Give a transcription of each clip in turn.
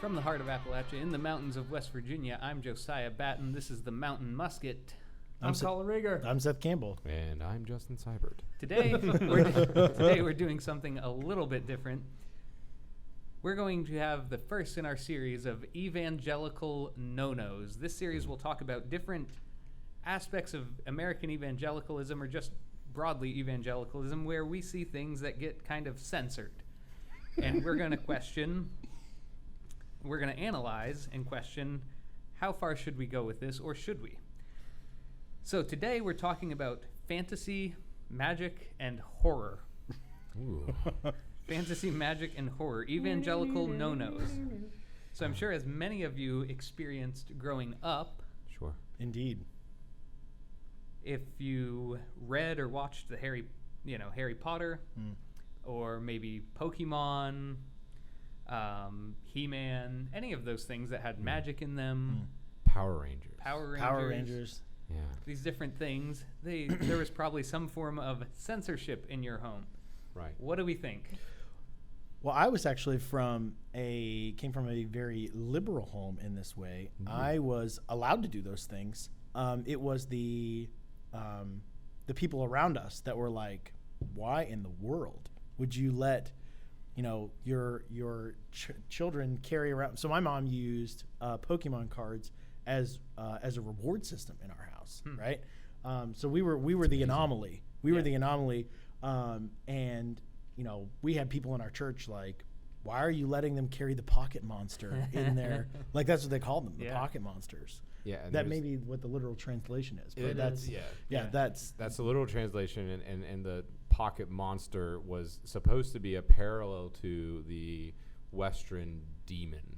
From the heart of Appalachia, in the mountains of West Virginia, I'm Josiah Batten. This is the Mountain Musket. I'm Colin Rieger. I'm Seth Campbell. And I'm Justin Seibert. Today we're doing something a little bit different. We're going to have the first in our series of Evangelical No-Nos. This series will talk about different aspects of American evangelicalism, or just broadly evangelicalism, where we see things that get kind of censored. And we're going to analyze and question how far should we go with this, or should we? So today we're talking about fantasy, magic, and horror. Ooh. Fantasy, magic, and horror. Evangelical no-nos. So I'm sure as many of you experienced growing up, Sure. Indeed. if you read or watched the Harry Potter, or maybe Pokemon, He-Man, any of those things that had magic in them, Power Rangers. Power Rangers. Yeah. these different things, there was probably some form of censorship in your home. Right. What do we think? Well, I was actually came from a very liberal home in this way. Mm-hmm. I was allowed to do those things. It was the people around us that were like, why in the world would you let your children carry around? So my mom used Pokemon cards as a reward system in our house, right? So we were the anomaly. We were the anomaly, and we had people in our church like, why are you letting them carry the pocket monster in there? Like, that's what they called them, the pocket monsters. Yeah. And That may be what the literal translation is, but It that's is, that's the literal translation, and the pocket monster was supposed to be a parallel to the Western demon,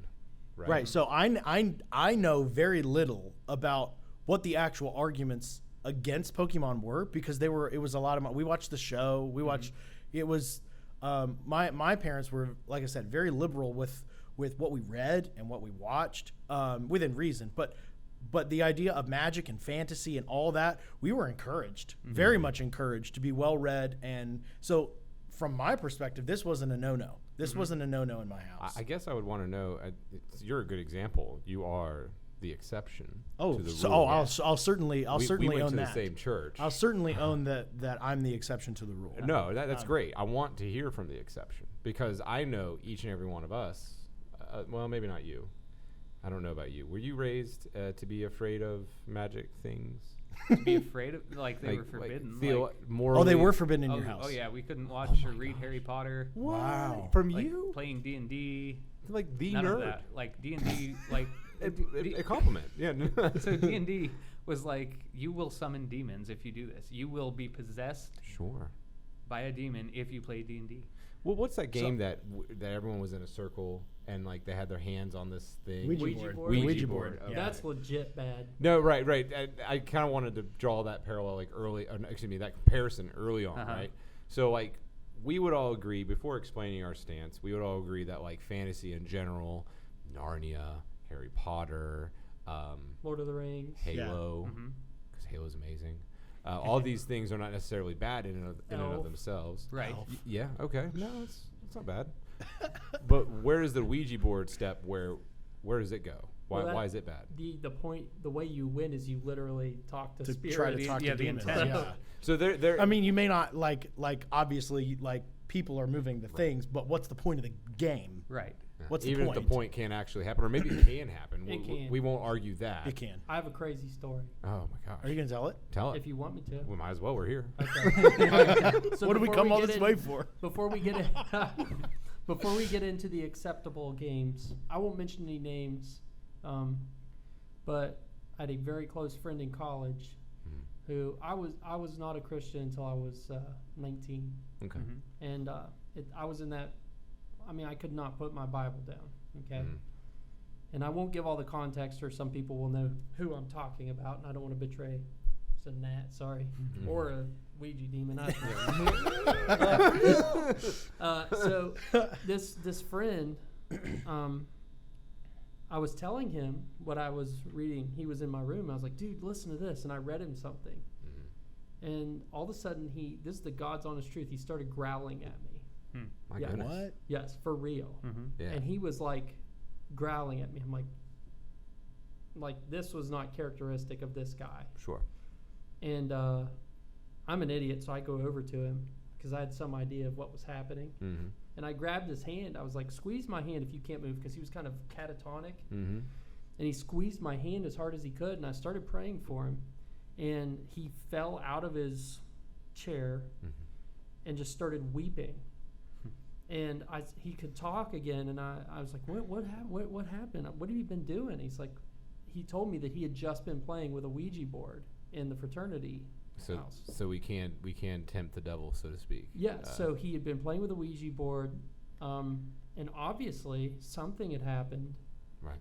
right? right. So I know very little about what the actual arguments against Pokemon were, because it was a lot of we watched the show, we watched it was my parents were, like I said, very liberal with what we read and what we watched, within reason, but the idea of magic and fantasy and all that, we were encouraged, very much encouraged to be well read. And so from my perspective, this wasn't a no-no. This wasn't a no-no in my house. I guess I would want to know. You're a good example. You are the exception. Oh, to the so rule. I'll certainly we went own to that. the same church. I'll certainly own that I'm the exception to the rule. No, that's great. I want to hear from the exception, because I know each and every one of us. Well, maybe not you. I don't know about you. Were you raised to be afraid of magic things? To be afraid of, like they were forbidden. Oh, they were forbidden in your house. Oh yeah, we couldn't watch or read Harry Potter. Wow. From Like you? playing D&D. Like the None nerd. of that. Like D&D, like A compliment. Yeah. so D&D was like, you will summon demons if you do this. You will be possessed Sure. by a demon if you play D&D. Well, what's that game that everyone was in a circle and like they had their hands on this thing? Ouija board. Ouija board. Yeah. That's legit bad. No, right. I kind of wanted to draw that parallel, like that comparison early on, right? So like we would all agree, before explaining our stance, we would all agree that like fantasy in general, Narnia, Harry Potter, Lord of the Rings. Halo, because Halo's amazing. All these things are not necessarily bad in and of themselves. Right. Yeah. Okay. No, it's not bad. But where is the Ouija board step? Where does it go? Why is it bad? The point, the way you win is you literally talk to spirits. Try to talk to demons. intent. Yeah. So there. I mean, you may not like obviously like people are moving the things, but what's the point of the game? Right. What's even the point? if the point can't actually happen, or maybe it can happen. It can. We won't argue that. It can. I have a crazy story. Oh my gosh. Are you gonna tell it? Tell it? If you want me to. We might as well. We're here. Okay. So What do we before come all get this in- way for? Before we get before we get into the acceptable games, I won't mention any names, but I had a very close friend in college who I was not a Christian until I was 19, Okay. and I was in that. I mean, I could not put my Bible down. Okay. And I won't give all the context, or some people will know who I'm talking about, and I don't want to betray. It's a gnat, sorry, or a Ouija demon. So this friend, I was telling him what I was reading. He was in my room. I was like, dude, listen to this, and I read him something. And all of a sudden, this is the God's honest truth. He started growling at me. My Yeah. goodness. What? Yes, for real. Yeah. And he was like, growling at me. I'm like this was not characteristic of this guy. Sure. And I'm an idiot, so I go over to him because I had some idea of what was happening. Mm-hmm. And I grabbed his hand. I was like, squeeze my hand if you can't move, because he was kind of catatonic. Mm-hmm. And he squeezed my hand as hard as he could, and I started praying for him. And he fell out of his chair and just started weeping. And he could talk again, and I was like, what happened? What have you been doing? He's like, he told me that he had just been playing with a Ouija board in the fraternity house. So we can't tempt the devil, so to speak. Yeah, so he had been playing with a Ouija board, and obviously something had happened. Right.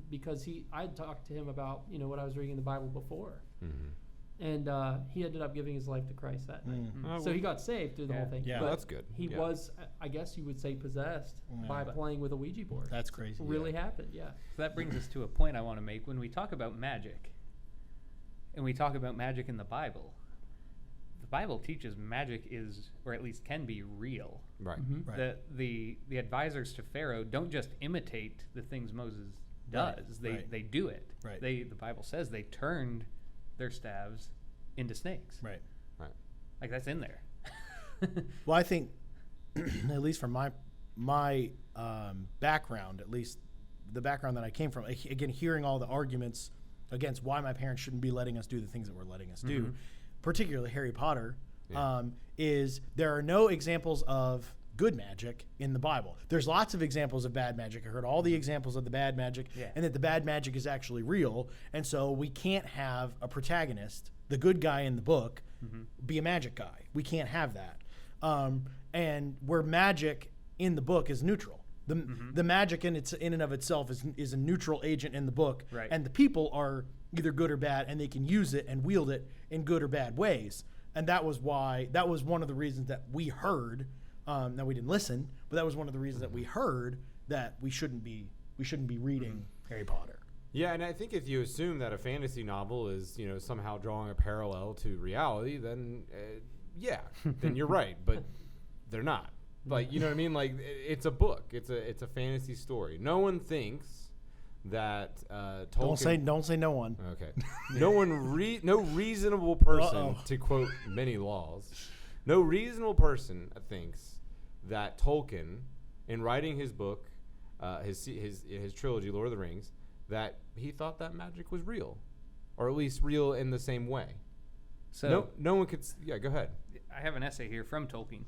Because I had talked to him about what I was reading in the Bible before, Mm-hmm. and he ended up giving his life to Christ that night. So he got saved through the whole thing. Yeah. But That's good. He was, I guess you would say, possessed by playing with a Ouija board. That's crazy. Really happened. Yeah. So that brings us to a point I want to make. When we talk about magic, and we talk about magic in the Bible teaches magic is, or at least can be, real. Right. Mhm. Right. The advisors to Pharaoh don't just imitate the things Moses does. Right. They do it. Right. The Bible says they turned their staves into snakes. Right. Like, that's in there. Well, I think, at least from my background, at least the background that I came from, again, hearing all the arguments against why my parents shouldn't be letting us do the things that we're letting us do, particularly Harry Potter, is there are no examples of good magic in the Bible. There's lots of examples of bad magic. I heard all the examples of the bad magic, and that the bad magic is actually real. And so we can't have a protagonist, the good guy in the book, be a magic guy. We can't have that. And where magic in the book is neutral. The magic in and of itself is a neutral agent in the book, and the people are either good or bad, and they can use it and wield it in good or bad ways. And that was one of the reasons that we heard. Now we didn't listen, but that was one of the reasons that we heard that we shouldn't be reading Harry Potter. Yeah, and I think if you assume that a fantasy novel is, somehow drawing a parallel to reality, then then you're right. But they're not. Like, you know what I mean? Like, it's a book. It's a fantasy story. No one thinks that Tolkien. Don't say no one. Okay. No reasonable person, to quote many laws, no reasonable person thinks that Tolkien, in writing his book, his trilogy, Lord of the Rings, that he thought that magic was real, or at least real in the same way. So no one could. Yeah, go ahead. I have an essay here from Tolkien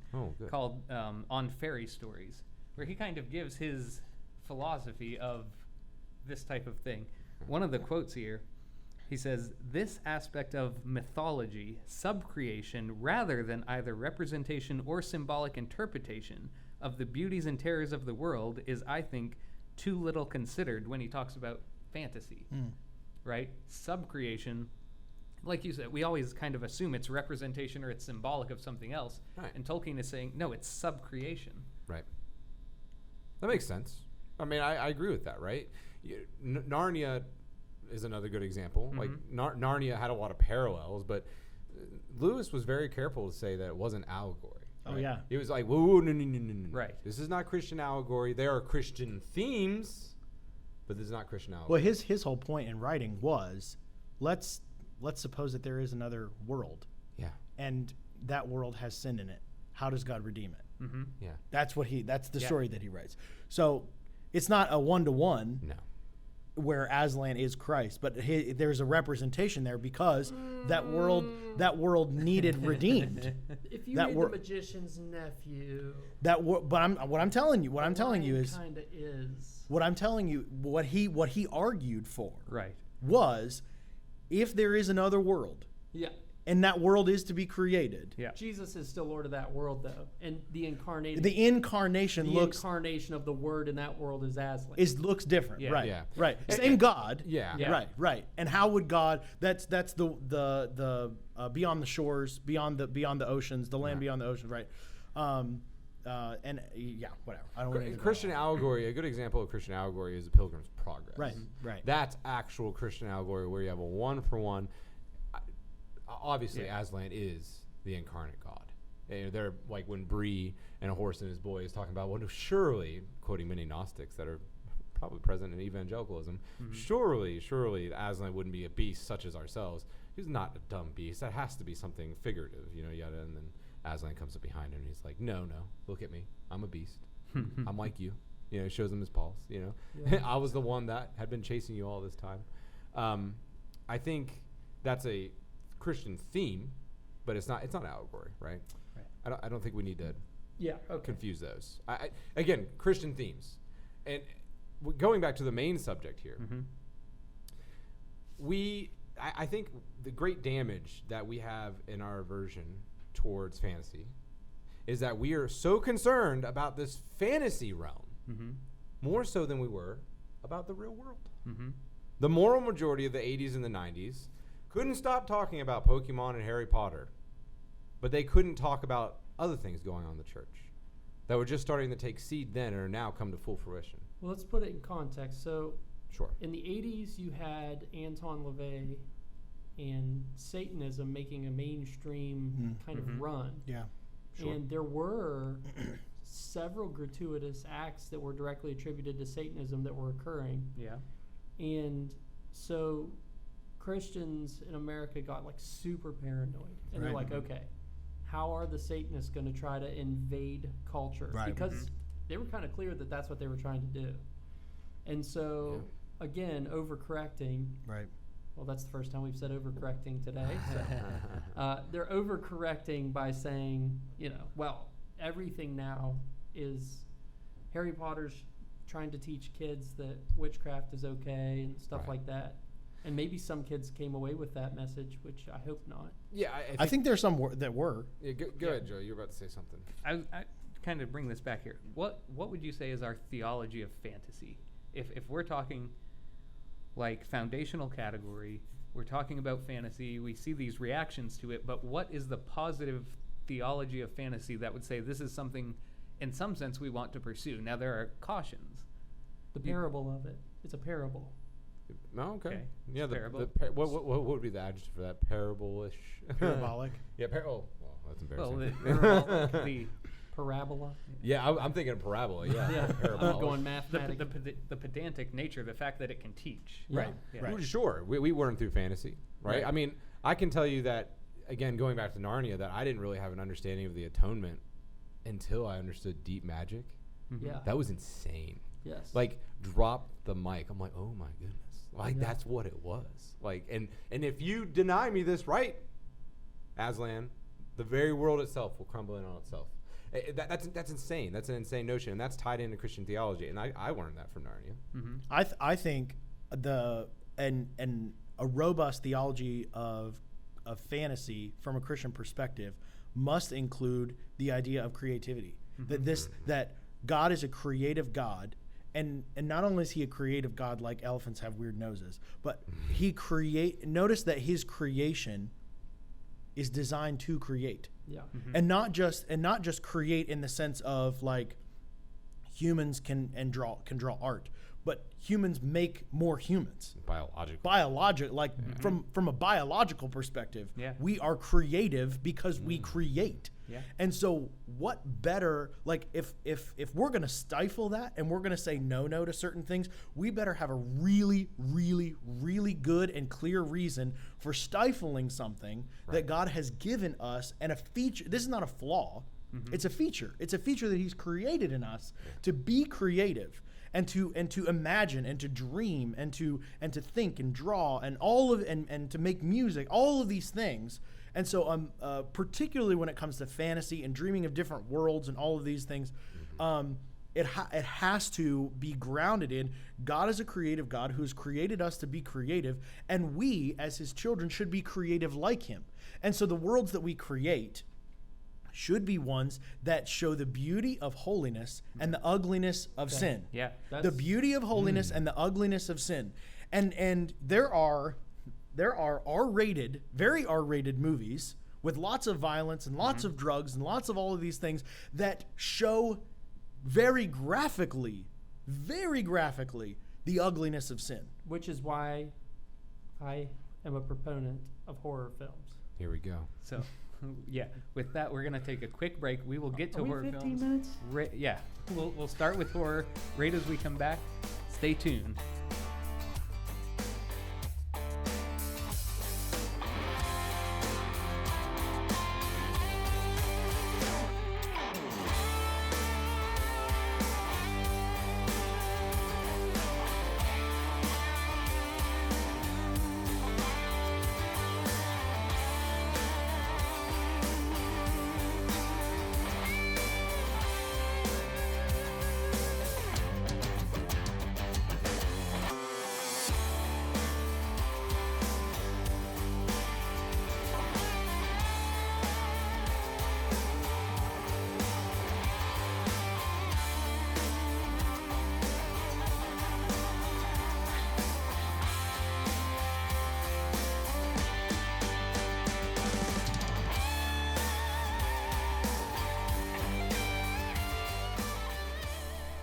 called "On Fairy Stories," where he kind of gives his philosophy of this type of thing. One of the quotes here, he says, "This aspect of mythology, subcreation, rather than either representation or symbolic interpretation of the beauties and terrors of the world, is, I think, too little considered when he talks about fantasy." Right? Subcreation, like you said, we always kind of assume it's representation or it's symbolic of something else. Right. And Tolkien is saying, no, it's subcreation. Right. That makes sense. I mean, I agree with that, right? Narnia is another good example. Like, Narnia had a lot of parallels, but Lewis was very careful to say that it wasn't allegory. Oh, yeah. He was like, whoa, no. Right. This is not Christian allegory. There are Christian themes, but this is not Christian allegory. Well, his whole point in writing was, let's suppose that there is another world. Yeah. And that world has sin in it. How does God redeem it? Mm-hmm. Yeah. That's the story that he writes. So it's not a one-to-one. No. Where Aslan is Christ, but there's a representation there because that world needed redeemed. If you read The Magician's Nephew, what I'm telling you is kinda is. What I'm telling you, what he argued for, Right, was if there is another world, yeah, and that world is to be created. yeah. Jesus is still Lord of that world, though, and the incarnation of the Word in that world is Aslan. Looks different, right? Yeah. Right. Same God. Yeah. Right. And how would God? That's the beyond the shores, beyond the oceans, the land beyond the oceans, right? Whatever. I don't want to. Christian allegory. A good example of Christian allegory is the Pilgrim's Progress. Right. That's actual Christian allegory where you have a one-for-one. Obviously, Aslan is the incarnate God. They're like when Bree and a horse and his boy is talking about, well, no, surely, quoting many Gnostics that are probably present in evangelicalism. Surely Aslan wouldn't be a beast such as ourselves. He's not a dumb beast. That has to be something figurative, yada. And then Aslan comes up behind him and he's like, no, look at me. I'm a beast. I'm like you. He shows him his paws, Yeah. I was the one that had been chasing you all this time. I think that's a Christian theme, but it's not allegory, right? I don't think we need to confuse those. Again, Christian themes. And going back to the main subject here, I think the great damage that we have in our aversion towards fantasy is that we are so concerned about this fantasy realm, more so than we were about the real world. The moral majority of the 80s and the 90s couldn't stop talking about Pokemon and Harry Potter, but they couldn't talk about other things going on in the church that were just starting to take seed then and are now come to full fruition. Well, let's put it in context. So Sure. in the 80s, you had Anton LaVey and Satanism making a mainstream kind of run. Yeah. Sure. And there were several gratuitous acts that were directly attributed to Satanism that were occurring. Yeah. And so Christians in America got like super paranoid. And they're Right. like, okay, how are the Satanists going to try to invade culture? Right. Because they were kind of clear that that's what they were trying to do. And so, again, overcorrecting. Right. Well, that's the first time we've said overcorrecting today. So they're overcorrecting by saying, well, everything now is Harry Potter's trying to teach kids that witchcraft is okay and stuff like that. And maybe some kids came away with that message, which I hope not. Yeah, I think there's some that were. Yeah, go ahead, Joe. You're about to say something. I kind of bring this back here. What would you say is our theology of fantasy? If we're talking like foundational category, we're talking about fantasy, we see these reactions to it, but what is the positive theology of fantasy that would say this is something in some sense we want to pursue? Now there are cautions. The parable of it. It's a parable. Oh, okay. Okay. Yeah, Parable. what would be the adjective for that? Parable-ish? Parabolic. Yeah, well, that's Well, embarrassing. the Parabola. Yeah, I'm thinking of parabola. Yeah, Yeah, parabolic. I'm going mathematics. the pedantic nature, the fact that it can teach. Yeah. Right. Yeah. Right. Well, sure, we weren't through fantasy, right? Right. I mean, I can tell you that, again, going back to Narnia, that I didn't really have an understanding of the atonement until I understood deep magic. Yeah. That was insane. Yes. Like, drop the mic. I'm like, oh my goodness. Like, Yeah. that's what it was. Like, and if you deny me this right, Aslan, the very world itself will crumble in on itself. That's insane. That's an insane notion, and that's tied into Christian theology. And I learned that from Narnia. I think a robust theology of fantasy from a Christian perspective must include the idea of creativity. That God is a creative God, and not only is he a creative God, like elephants have weird noses, but notice that his creation is designed to create. Yeah. And not just create in the sense of like humans can draw art, but humans make more humans. From a biological perspective, Yeah. we are creative because we create. Yeah. And so what better, like if we're going to stifle that and we're going to say no to certain things, we better have a really, really, really good and clear reason for stifling something that God has given us, and a feature. This is not a flaw. It's a feature. It's a feature that he's created in us to be creative and to imagine and to dream and to think and draw and and to make music, all of these things. And so particularly when it comes to fantasy and dreaming of different worlds and all of these things, it has to be grounded in God is a creative God who has created us to be creative, and we as his children should be creative like him. And so the worlds that we create should be ones that show the beauty of holiness and the ugliness of sin. Yeah. The beauty of holiness and the ugliness of sin. And there are R-rated, very R-rated movies with lots of violence and lots of drugs and lots of all of these things that show very graphically, the ugliness of sin. Which is why I am a proponent of horror films. Here we go. So, yeah. With that, we're gonna take a quick break. We will get to Are we horror 15 films. minutes? Yeah. We'll start with horror right as we come back. Stay tuned.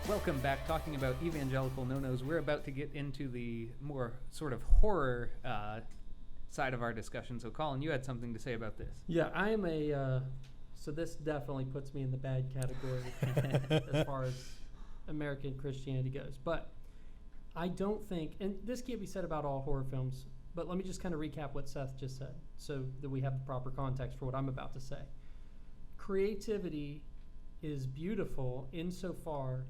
Welcome back, talking about Evangelical No-Nos. We're about to get into the more sort of horror side of our discussion. So, Colin, you had something to say about this. Yeah, I am so this definitely puts me in the bad category as far as American Christianity goes. But I don't think, and this can't be said about all horror films, but let me just kind of recap what Seth just said so that we have the proper context for what I'm about to say. Creativity is beautiful insofar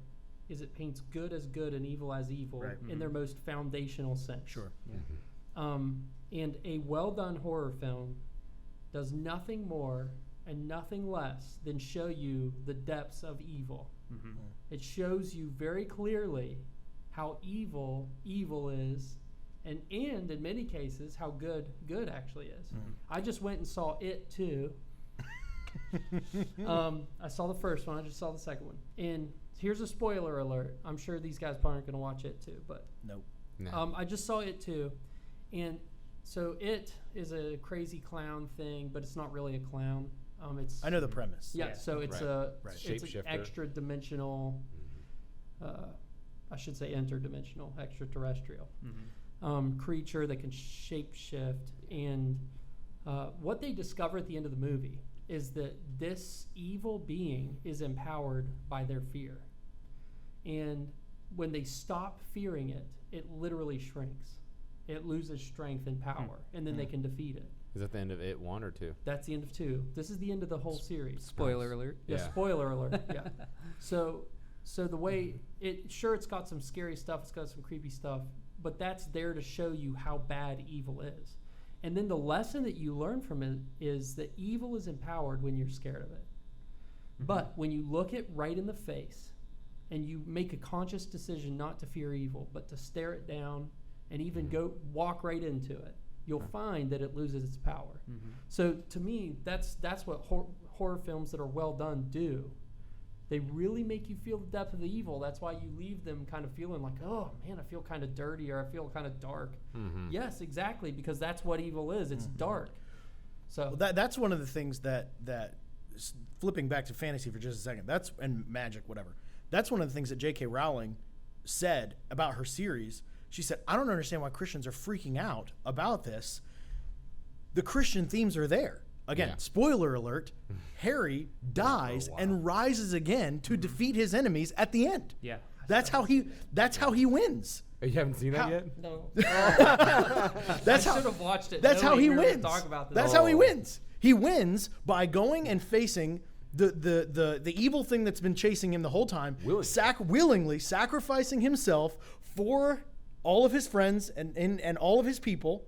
as it paints good as good and evil as evil in their most foundational sense. Sure. Yeah. And a well-done horror film does nothing more and nothing less than show you the depths of evil. Mm-hmm. It shows you very clearly how evil is, and in many cases, how good actually is. Mm-hmm. I just went and saw It Too. I saw the first one. I just saw the second one. And here's a spoiler alert. I'm sure these guys probably aren't going to watch It Too, but Nope. No. I just saw It Too. And so It is a crazy clown thing, but it's not really a clown. It's I know the premise. yeah. Yeah. So it's Right. it's an Shapeshifter. extra dimensional. I should say interdimensional, extraterrestrial Mm-hmm. creature that can shapeshift. And what they discover at the end of the movie is that this evil being is empowered by their fear. And when they stop fearing it, it literally shrinks. It loses strength and power, and then they can defeat it. Is that the end of It 1 or 2? That's the end of 2. This is the end of the whole series. Spoiler alert. Yeah, Yeah. spoiler alert. Yeah. So the way it's got some scary stuff, it's got some creepy stuff, but that's there to show you how bad evil is. And then the lesson that you learn from it is that evil is empowered when you're scared of it. But when you look it right in the face and you make a conscious decision not to fear evil, but to stare it down and even go walk right into it, you'll find that it loses its power. Mm-hmm. So to me, that's what horror films that are well done do. They really make you feel the depth of the evil. That's why you leave them kind of feeling like, oh man, I feel kind of dirty, or I feel kind of dark. Mm-hmm. Yes, exactly, because that's what evil is. It's dark. So Well, that's one of the things that flipping back to fantasy for just a second. And magic, whatever. That's one of the things that J.K. Rowling said about her series. She said, I don't understand why Christians are freaking out about this. The Christian themes are there. Again, Yeah. spoiler alert, Harry dies and rises again to defeat his enemies at the end. Yeah. That's how he wins. You haven't seen that How- yet? no, That's I how should have watched it. That's how knowing he we were gonna wins. Talk about this. That's how he wins. He wins by going and facing the evil thing that's been chasing him the whole time, willingly sacrificing himself for all of his friends and all of his people.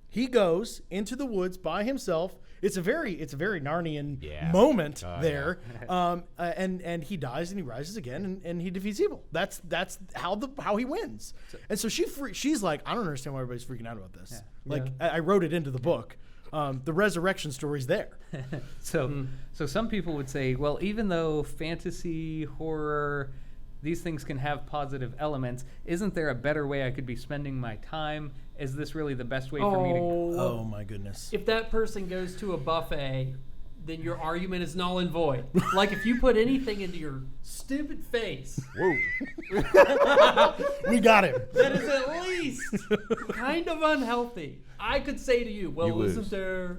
He goes into the woods by himself. It's a very Narnian moment there, and he dies and he rises again and he defeats evil. That's how he wins. And so she's like, I don't understand why everybody's freaking out about this. Yeah. Like I wrote it into the book. The resurrection story's there. So some people would say, well, even though fantasy, horror, these things can have positive elements, isn't there a better way I could be spending my time? Is this really the best way for me to... Oh my goodness. If that person goes to a buffet, then your argument is null and void. Like if you put anything into your stupid face Whoa. We got him. that is at least kind of unhealthy, I could say to you, well, You lose.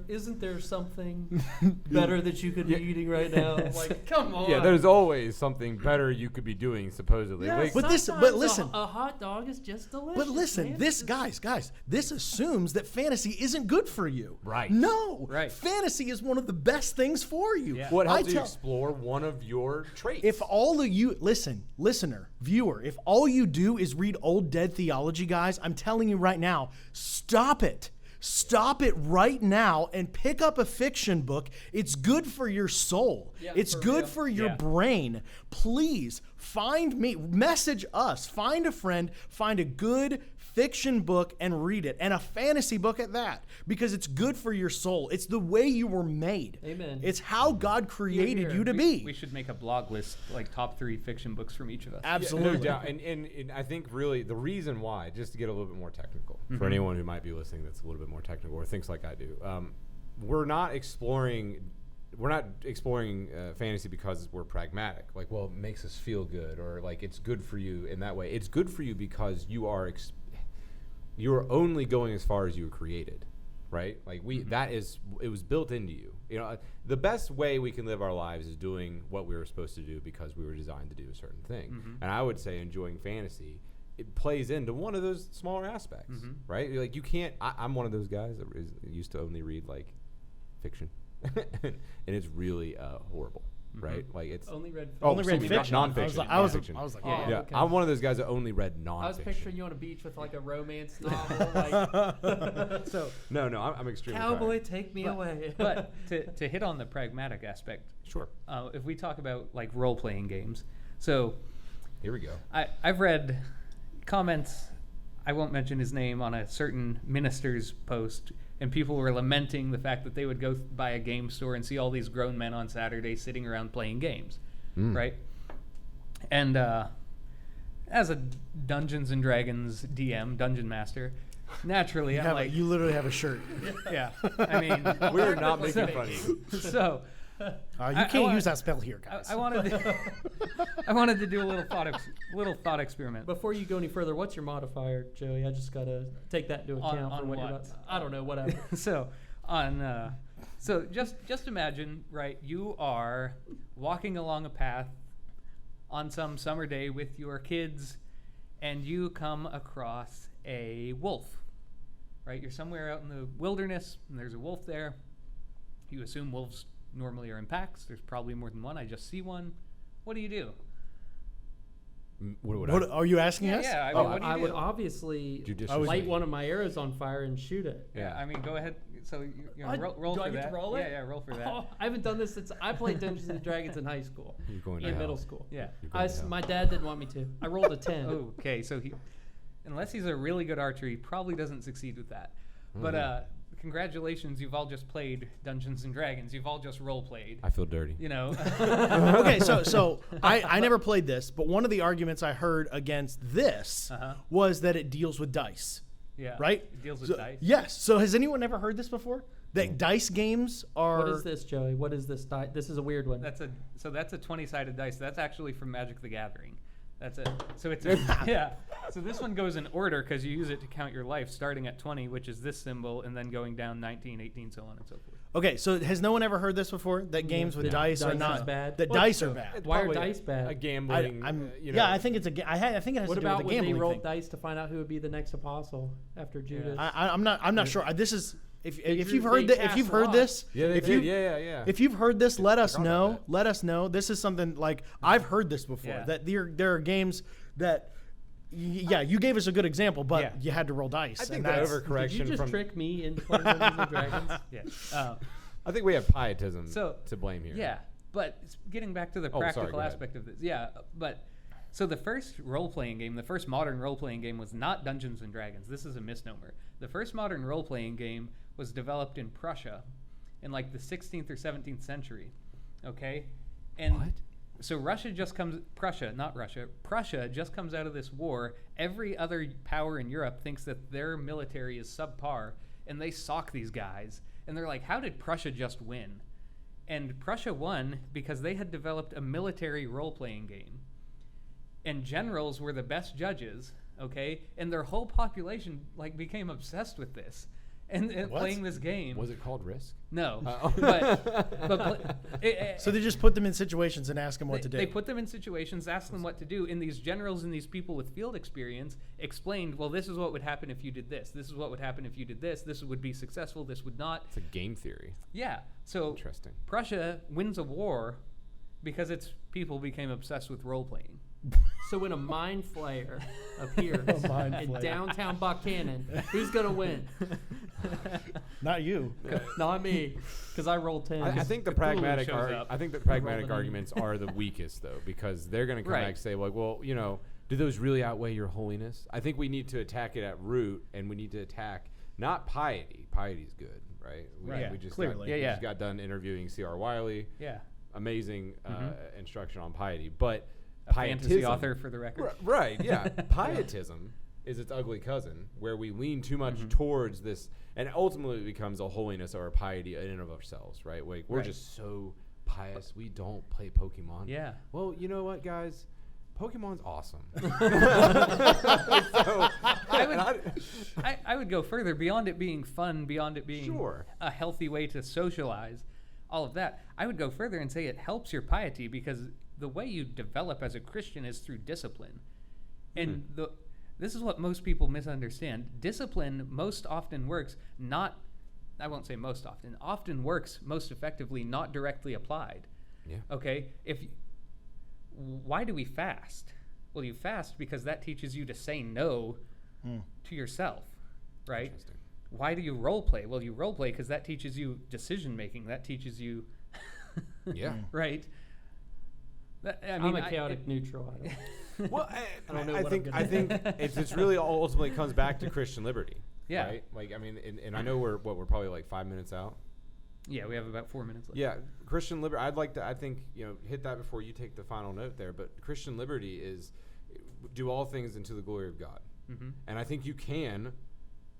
isn't there something better that you could be eating right now? Like, come on. Yeah, there's always something better you could be doing, supposedly. Yeah, Like, But this- sometimes listen. a hot dog is just delicious. But listen, man. this guys, this assumes that fantasy isn't good for you. Right. No. Right. Fantasy is one of the best things for you. Yeah. what I helps you tell- explore one of your traits? If all of you listener, viewer, if all you do is read old dead theology, guys, I'm telling you right now, stop it. Stop it right now and pick up a fiction book. It's good for your soul. Yeah, it's for good real. for your Yeah. brain. Please find me, message us, find a friend, find a good fiction book and read it, and a fantasy book at that, because it's good for your soul. It's the way you were made. Amen. It's how God created Here. you to be. We should make a blog list, like top 3 fiction books from each of us. No Absolutely. doubt. And I think really the reason why, just to get a little bit more technical, Mm-hmm. for anyone who might be listening that's a little bit more technical or thinks like I do, we're not exploring fantasy because we're pragmatic. Like, well, it makes us feel good, or like it's good for you in that way. It's good for you because you are only going as far as you were created, right? Like it was built into you. You know, the best way we can live our lives is doing what we were supposed to do because we were designed to do a certain thing. And I would say enjoying fantasy, it plays into one of those smaller aspects, right? Like you can't. I'm one of those guys that used to only read like fiction, and it's really horrible, right? Like it's Only read. Only read excuse me, fiction. nonfiction. I was nonfiction. like, Oh, yeah. Yeah, okay. I'm one of those guys that only read nonfiction. I was picturing you on a beach with like a romance novel, like So, No, I'm extremely cowboy, tired. take me away. but to hit on the pragmatic aspect, Sure. if we talk about like role-playing games, so Here we go. I've read comments, I won't mention his name, on a certain minister's post, and people were lamenting the fact that they would go by a game store and see all these grown men on Saturday sitting around playing games, right? And as a Dungeons and Dragons DM, Dungeon Master, naturally I'm like, You literally have a shirt. yeah, I mean, We are not making fun of you. so You I can't want- use that spell here, guys. I wanted to do a little thought experiment. Before you go any further, what's your modifier, Joey? I just gotta take that into account on for what you're what? about. I don't know, whatever. So just imagine, right? You are walking along a path on some summer day with your kids, and you come across a wolf. Right? You're somewhere out in the wilderness, and there's a wolf there. You assume wolves normally are in packs. There's probably more than one. I just see one. What do you do? What would What are you asking us? Yeah, I Oh, mean, what do you I do? would obviously Judiciously. light one of my arrows on fire and shoot it. Yeah, I mean, go ahead. So you know, I- roll do for I get that. to roll it? Yeah, roll for that. Oh, I haven't done this since I played Dungeons and Dragons in high school. You're going to In hell. middle school. Yeah. You're going to hell. My dad didn't want me to. I rolled a 10. Okay, so unless he's a really good archer, he probably doesn't succeed with that. But congratulations, you've all just played Dungeons and Dragons. You've all just role played. I feel dirty. You know. Okay, so I never played this, but one of the arguments I heard against this was that it deals with dice. Yeah. Right? It deals with So- dice. Yes. So has anyone ever heard this before? That dice games are. What is this, Joey? What is this? This is a weird one. That's a 20-sided dice. That's actually from Magic the Gathering. That's it. So it's yeah. So this one goes in order because you use it to count your life, starting at 20, which is this symbol, and then going down 19, 18, so on and so forth. Okay, so has no one ever heard this before? That games with That dice are dice not is bad? That Well, dice are bad. Why are Probably dice bad? A gambling. I think it's I think it has What to do about with the when they gambling rolled thing. dice to find out who would be the next apostle after Judas? I'm not sure. This is if you've drew- heard they if you've cast heard lots. this. Yeah, they if did. you Yeah. If you've heard this, let us forgot about know. that. Let us know. This is something like I've heard this before. Yeah. That there are games that. Yeah, you gave us a good example, but Yeah. you had to roll dice. I think and the that's- overcorrection Did you just from. trick me into playing Dungeons and Dragons? Yeah. I think we have pietism So- to blame here. Yeah, but getting back to the sorry, practical go ahead. aspect of this, yeah, but so the first role-playing game, the first modern role-playing game was not Dungeons and Dragons. This is a misnomer. The first modern role-playing game was developed in Prussia in like the 16th or 17th century, okay? And What? so Prussia just comes out of this war. Every other power in Europe thinks that their military is subpar, and they sock these guys. And they're like, how did Prussia just win? And Prussia won because they had developed a military role-playing game. And generals were the best judges, okay? And their whole population like became obsessed with this and What? playing this game. Was it called Risk? No. Oh. But So they just put them in situations and ask them what to do. They put them in situations, asked them what to do, and these generals and these people with field experience explained, well, this is what would happen if you did this. This is what would happen if you did this. This would be successful. This would not. It's a game theory. Yeah. So Interesting. Prussia wins a war because its people became obsessed with role-playing. So when a mind flayer appears A mind in flayer. downtown Buchanan, who's gonna win? Not you. Not me, because I rolled 10. I think the Cthulhu pragmatic shows up. I think the pragmatic Roll the arguments are the weakest though, because they're going to come Right. back and say like, well, you know, do those really outweigh your holiness? I think we need to attack it at root, and we need to attack not piety. Piety's good, right? Right. We just Clearly. Yeah, we yeah. just got done interviewing C.R. Wiley. Yeah. Amazing Mhm. instruction on piety, but A fantasy pietism- author for the record. Right, yeah. Pietism is its ugly cousin, where we lean too much towards this, and ultimately it becomes a holiness or a piety in and of ourselves, right? Like, we're Right. just so pious, we don't play Pokemon. Yeah. Well, you know what, guys? Pokemon's awesome. I would go further beyond it being fun, beyond it being Sure. a healthy way to socialize, all of that. I would go further and say it helps your piety because the way you develop as a Christian is through discipline. And this is what most people misunderstand. Discipline most often works not, I won't say most often works most effectively not directly applied. Yeah. Okay? Why do we fast? Well, you fast because that teaches you to say no to yourself, right? Interesting. Why do you role play? Well, you role play because that teaches you decision making. That teaches you, Yeah. right? I'm a chaotic neutral. I don't. Well, I don't know I what think I'm I gonna think it's really ultimately comes back to Christian liberty. Yeah. Right? Like, I mean, and I know we're probably like 5 minutes out. Yeah, we have about 4 minutes left. Yeah, Christian liberty. I think, hit that before you take the final note there. But Christian liberty is do all things into the glory of God. Mm-hmm. And I think you can.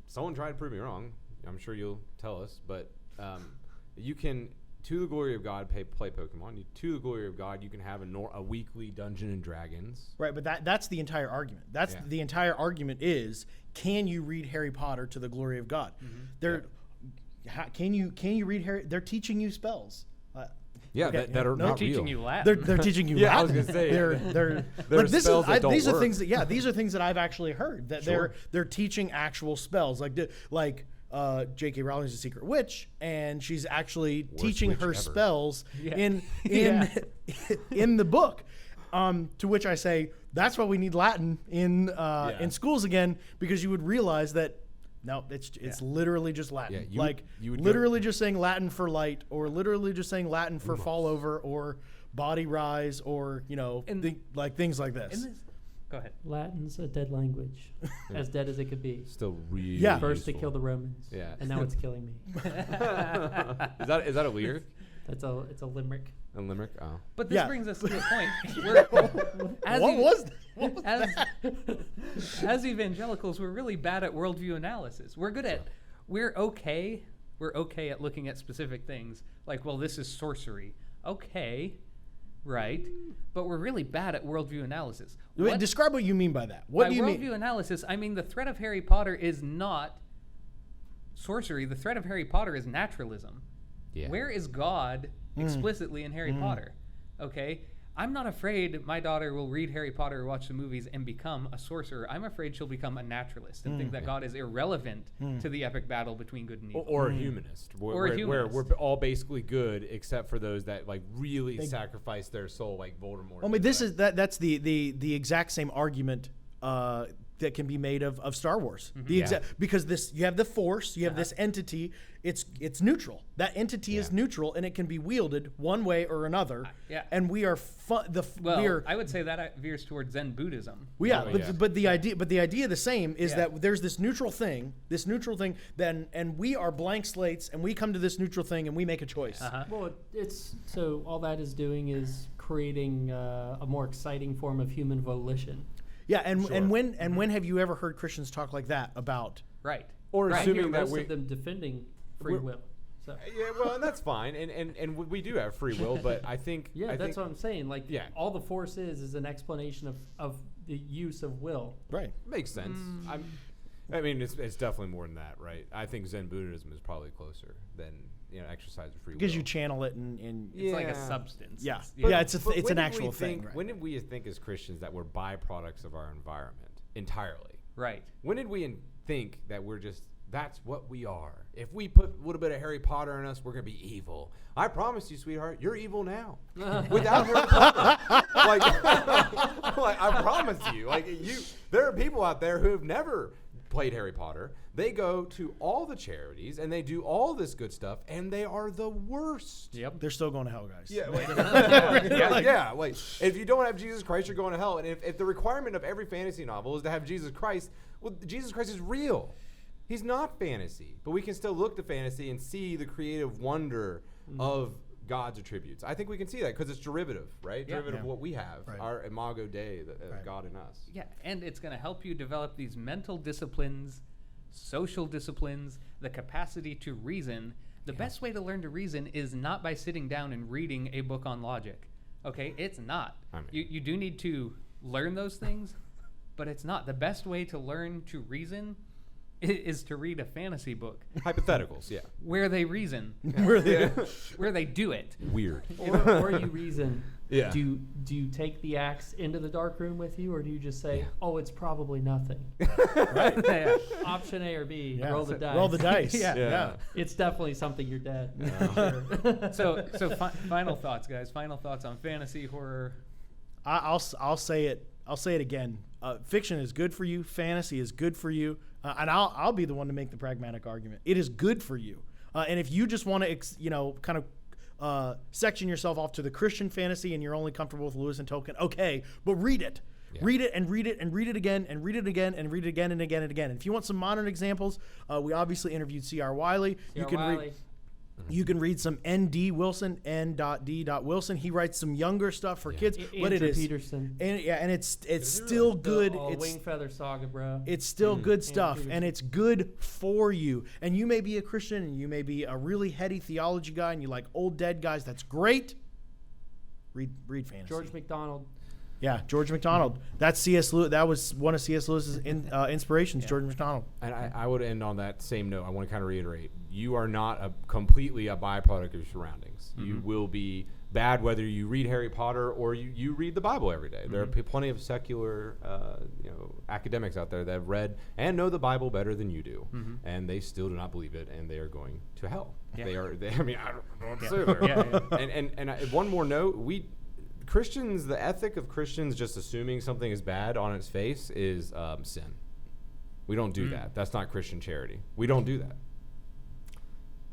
Someone tried to prove me wrong. I'm sure you'll tell us, but you can, to the glory of God, play Pokemon. To the glory of God, you can have a weekly Dungeon and Dragons. Right, but that's the entire argument. That's Yeah. the entire argument is, can you read Harry Potter to the glory of God? Can you read Harry? They're teaching you spells. Yeah, Okay, that are no, They're not teaching real. you Latin. They're teaching you. Yeah, I was Latin. gonna say. they're There like are this spells that don't these are work. things that these are things that I've actually heard that Sure. they're teaching actual spells like J.K. Rowling's a secret witch, and she's actually teaching witch her ever. spells Yeah. in Yeah. in the book. To which I say that's why we need Latin in schools again, because you would realize that no, it's literally just Latin. Yeah, you would literally just saying Latin for light, or literally just saying Latin for fall over, or body rise, or And- things like this. Go ahead. Latin's a dead language, as dead as it could be. Still really Yeah. First to useful. kill the Romans, Yeah. and now it's killing me. Is that a lyric? It's a limerick. A limerick? Oh. But this Yeah. brings us to the point. What was as evangelicals, we're really bad at worldview analysis. We're good at, we're okay at looking at specific things. Like, well, this is sorcery. Okay, right? But we're really bad at worldview analysis. Wait, describe what you mean by that. What By do you worldview mean? analysis, I mean the threat of Harry Potter is not sorcery. The threat of Harry Potter is naturalism. Yeah. Where is God explicitly in Harry Potter? Okay? I'm not afraid my daughter will read Harry Potter or watch the movies and become a sorcerer. I'm afraid she'll become a naturalist and think that God is irrelevant to the epic battle between good and evil. Or a humanist. Or a Where humanist. we're all basically good except for those that like really sacrifice their soul, like Voldemort. I mean, that's the exact same argument that can be made of Star Wars. Because you have the Force, you have this entity. It's neutral. That entity is neutral, and it can be wielded one way or another. Yeah. And we are I would say that veers towards Zen Buddhism. but the idea the same is that there's this neutral thing, then and we are blank slates, and we come to this neutral thing and we make a choice. Well, it's so all that is doing is creating a more exciting form of human volition. Yeah, and when have you ever heard Christians talk like that about? Right. Or I assuming hear that most of them defending free will. So Yeah, well, and that's fine, and we do have free will, but I think that's what I'm saying. Like, Yeah. all the Force is an explanation of the use of will. Right. makes sense. I mean, it's definitely more than that, right? I think Zen Buddhism is probably closer than exercise of free will. Because you channel it and It's like a Yeah. substance. yeah, It's- yeah, it's But it's when an did we actual thing. think- Right. When did we think as Christians that we're byproducts of our environment entirely? Right. When did we think that we're just that's what we are? If we put a little bit of Harry Potter in us, we're gonna be evil. I promise you, sweetheart, you're evil now. Without Harry Potter, like I promise you, there are people out there who have never played Harry Potter. They go to all the charities and they do all this good stuff, and they are the worst. Yep. They're still going to hell, guys. Yeah, Yeah. Like if you don't have Jesus Christ, you're going to hell. And if the requirement of every fantasy novel is to have Jesus Christ, well, Jesus Christ is real. He's not fantasy, but we can still look to fantasy and see the creative wonder of God's attributes. I think we can see that because it's derivative, right? Yeah. Derivative of Yeah. what we have, Right. our imago Dei, Right. God in us. Yeah, and it's going to help you develop these mental disciplines, social disciplines, the capacity to reason. The best way to learn to reason is not by sitting down and reading a book on logic. Okay, it's not. I mean- You do need to learn those things, but it's not. The best way to learn to reason is to read a fantasy book Hypotheticals, yeah. where they reason, Where they where they do it. Weird. Or you reason. Yeah. Do you take the axe into the dark room with you, or do you just say, "Oh, it's probably nothing"? right. Yeah. Option A or B. Yeah. Roll the dice. Roll the dice. Yeah. yeah. It's definitely something you're dead. So final thoughts, guys. Final thoughts on fantasy, horror. I'll say it. I'll say it again. Fiction is good for you. Fantasy is good for you. And I'll be the one to make the pragmatic argument. It is good for you. And if you just want to, kind of section yourself off to the Christian fantasy and you're only comfortable with Lewis and Tolkien, okay, but read it. Yeah. Read it and read it and read it again and read it again and read it again and again and again. And if you want some modern examples, we obviously interviewed C.R. Wiley. You can read some N.D. Wilson, N.D. Wilson. He writes some younger stuff for kids, but it is Peterson. and it's still good. It's Wing Feather Saga, bro. it's still good stuff, Peterson. and it's good for you. And you may be a Christian, and you may be a really heady theology guy, and you like old dead guys. That's great. Read fantasy. George MacDonald. Yeah, George MacDonald. That's C.S. Lewis. That was one of C.S. Lewis's inspirations. George MacDonald. And I would end on that same note. I want to kind of reiterate: you are not completely a byproduct of your surroundings. Mm-hmm. You will be bad whether you read Harry Potter or you read the Bible every day. There are plenty of secular, academics out there that have read and know the Bible better than you do, and they still do not believe it, and they are going to hell. Yeah. I don't know what to say there. Yeah. And one more note: Christians, the ethic of Christians just assuming something is bad on its face is sin. We don't do that. That's not Christian charity. We don't do that.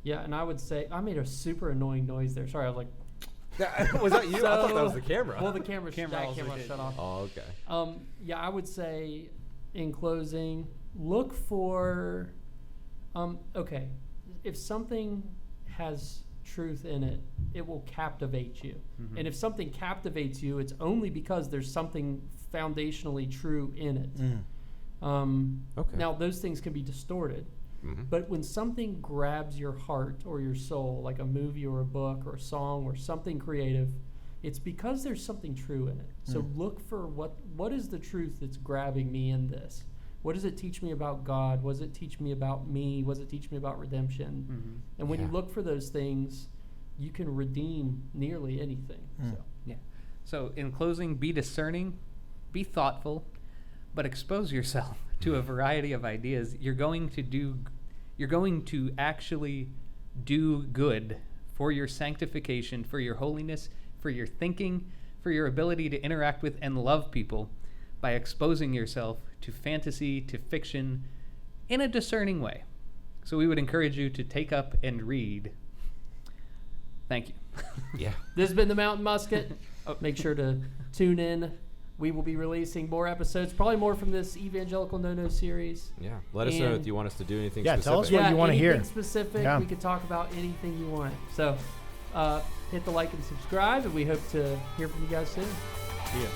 Yeah, and I would say I made a super annoying noise there. Sorry, I was like, Was that you? I thought that was the camera. well, the camera also did. shut off. Oh, okay. Yeah, I would say in closing, look for, okay, if something has truth in it, it will captivate you. And if something captivates you, it's only because there's something foundationally true in it. Okay. Now, those things can be distorted. But when something grabs your heart or your soul, like a movie or a book or a song or something creative, it's because there's something true in it. So look for what is the truth that's grabbing me in this? What does it teach me about God? What does it teach me about me? What does it teach me about redemption? And when you look for those things, you can redeem nearly anything. So. Yeah. So in closing, be discerning, be thoughtful, but expose yourself to a variety of ideas. You're going to actually do good for your sanctification, for your holiness, for your thinking, for your ability to interact with and love people by exposing yourself to fantasy, to fiction in a discerning way. So we would encourage you to take up and read. Thank you. Yeah. This has been the Mountain Musket. Make sure to tune in. We will be releasing more episodes, probably more from this Evangelical No-Nos series. Yeah. Let us know And- if you want us to do anything Yeah, specific. tell us what you wanna hear. anything specific. Yeah. We could talk about anything you want. So hit the like and subscribe, and we hope to hear from you guys soon. See ya.